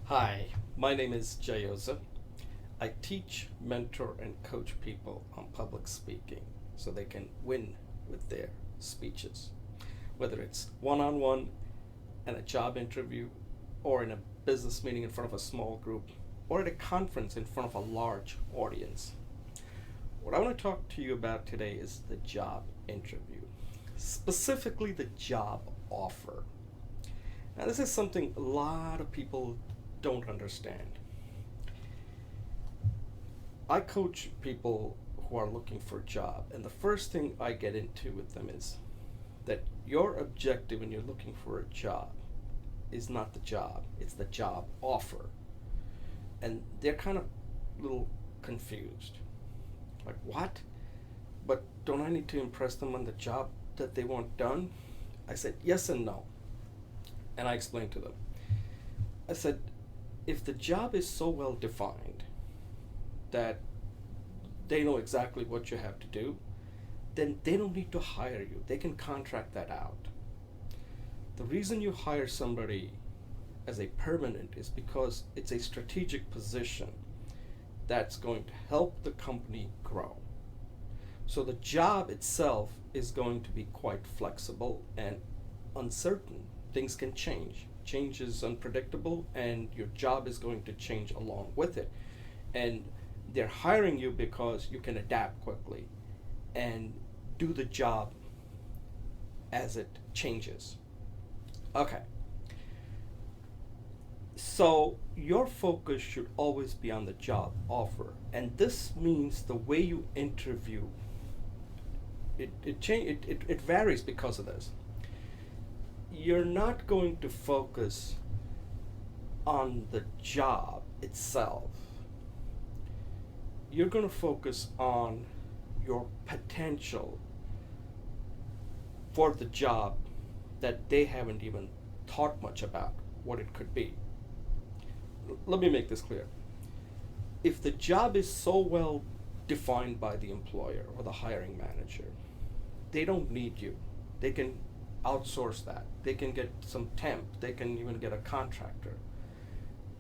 Hi, my name is Jayoza. I teach, mentor, and coach people on public speaking so they can win with their speeches. Whether it's one on one in a job interview, or in a business meeting in front of a small group, or at a conference in front of a large audience. What I want to talk to you about today is the job interview, specifically the job offer. Now, this is something a lot of people don't understand. I coach people who are looking for a job, and the first thing I get into with them is that your objective when you're looking for a job is not the job, it's the job offer. And they're kind of a little confused. Like, what? But don't I need to impress them on the job that they want done? I said, yes and no. And I explained to them. I said, if the job is so well defined that they know exactly what you have to do, then they don't need to hire you. They can contract that out. The reason you hire somebody as a permanent is because it's a strategic position that's going to help the company grow. So the job itself is going to be quite flexible and uncertain. Things can change. Change is unpredictable, and your job is going to change along with it. And they're hiring you because you can adapt quickly and do the job as it changes. Okay. So your focus should always be on the job offer, and this means the way you interview. It varies because of this. You're not going to focus on the job itself. You're going to focus on your potential for the job that they haven't even thought much about what it could be. Let me make this clear. If the job is so well defined by the employer or the hiring manager, they don't need you. They can outsource that. They can get some temp. They can even get a contractor.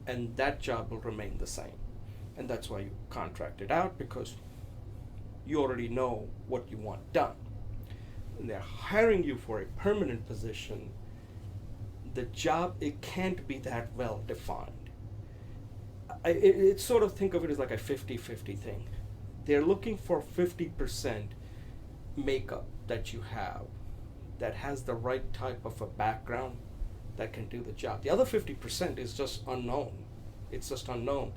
And that job will remain the same. And that's why you contract it out, because you already know what you want done. When they're hiring you for a permanent position, the job, it can't be that well defined. It's sort of, think of it as like a 50-50 thing. They're looking for 50% makeup that you have that has the right type of a background that can do the job. The other 50% is just unknown. It's just unknown.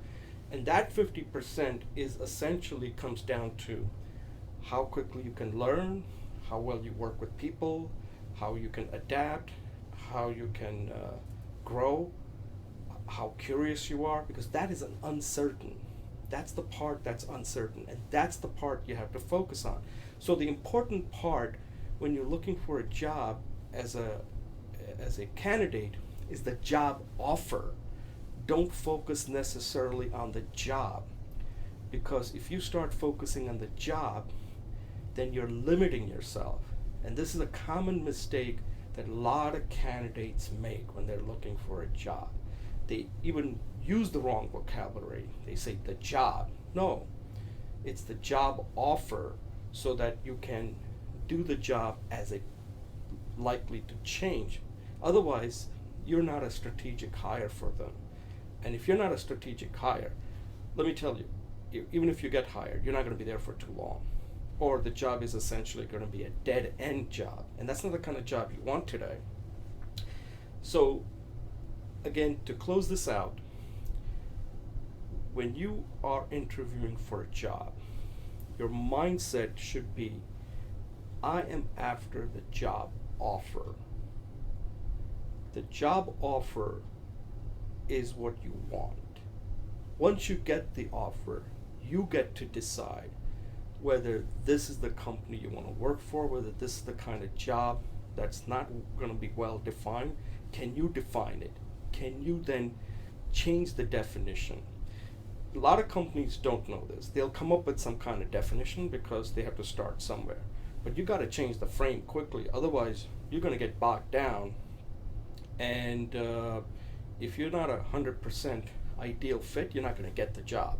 And that 50% is essentially comes down to how quickly you can learn, how well you work with people, how you can adapt, how you can grow, how curious you are, because that is an uncertain. That's the part that's uncertain, and that's the part you have to focus on. So the important part when you're looking for a job as a candidate is the job offer. Don't focus necessarily on the job, because if you start focusing on the job, then you're limiting yourself. And this is a common mistake that a lot of candidates make when they're looking for a job. They even use the wrong vocabulary. They say the job. No, it's the job offer, so that you can do the job as it likely to change. Otherwise, you're not a strategic hire for them. And if you're not a strategic hire, let me tell you, even if you get hired, you're not going to be there for too long. Or the job is essentially going to be a dead end job. And that's not the kind of job you want today. So, again, to close this out, when you are interviewing for a job, your mindset should be, I am after the job offer. The job offer is what you want. Once you get the offer, you get to decide whether this is the company you want to work for, whether this is the kind of job that's not going to be well defined. Can you define it? Can you then change the definition? A lot of companies don't know this. They'll come up with some kind of definition because they have to start somewhere. But you got to change the frame quickly. Otherwise, you're going to get bogged down, and if you're not 100% ideal fit, you're not going to get the job.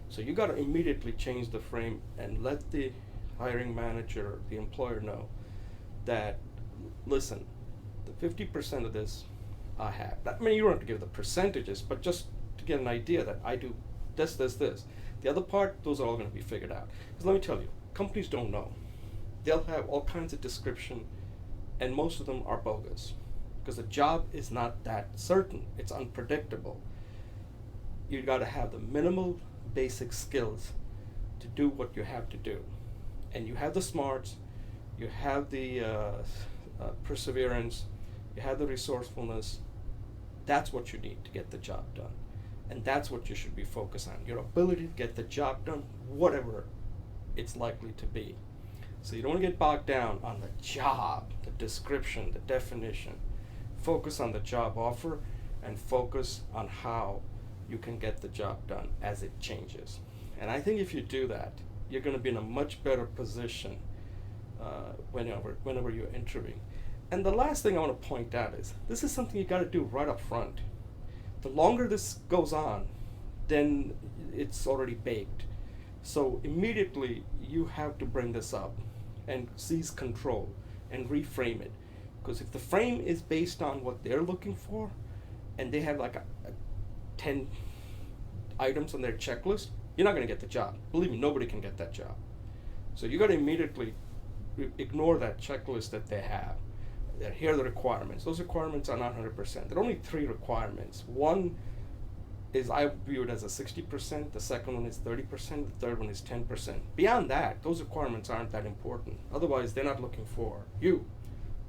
So you got to immediately change the frame and let the hiring manager, the employer know that, listen, the 50% of this I have. I mean, you don't have to give the percentages, but just to get an idea that I do this, this, this. The other part, those are all going to be figured out. Because let me tell you, companies don't know. They'll have all kinds of description, and most of them are bogus. Because the job is not that certain. It's unpredictable. You got to have the minimal basic skills to do what you have to do. And you have the smarts, you have the perseverance, you have the resourcefulness. That's what you need to get the job done. And that's what you should be focused on. Your ability to get the job done, whatever it's likely to be. So you don't want to get bogged down on the job, the description, the definition. Focus on the job offer and focus on how you can get the job done as it changes. And I think if you do that, you're going to be in a much better position whenever you're interviewing. And the last thing I want to point out is this is something you got to do right up front. The longer this goes on, then it's already baked. So immediately you have to bring this up and seize control and reframe it. Because if the frame is based on what they're looking for, and they have like a 10 items on their checklist, you're not going to get the job. Believe me, nobody can get that job. So you got to immediately ignore that checklist that they have. That here are the requirements. Those requirements are not 100%. There are only 3 requirements. One is, I view it as a 60%, the second one is 30%, the third one is 10%. Beyond that, those requirements aren't that important. Otherwise, they're not looking for you.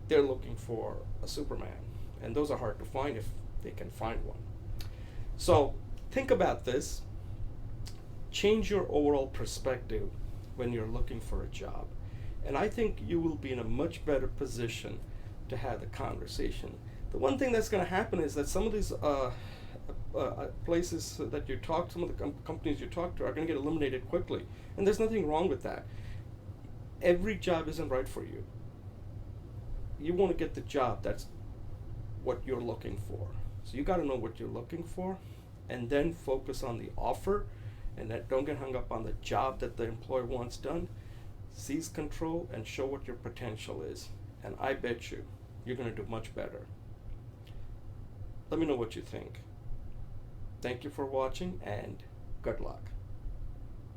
They're looking for a Superman. And those are hard to find if they can find one. So think about this. Change your overall perspective when you're looking for a job. And I think you will be in a much better position to have the conversation. The one thing that's going to happen is that some of these places that you talk, some of the companies you talk to are going to get eliminated quickly. And there's nothing wrong with that. Every job isn't right for you. You want to get the job that's what you're looking for. So you got to know what you're looking for and then focus on the offer, and that don't get hung up on the job that the employer wants done. Seize control and show what your potential is. And I bet you're going to do much better. Let me know what you think. Thank you for watching and good luck.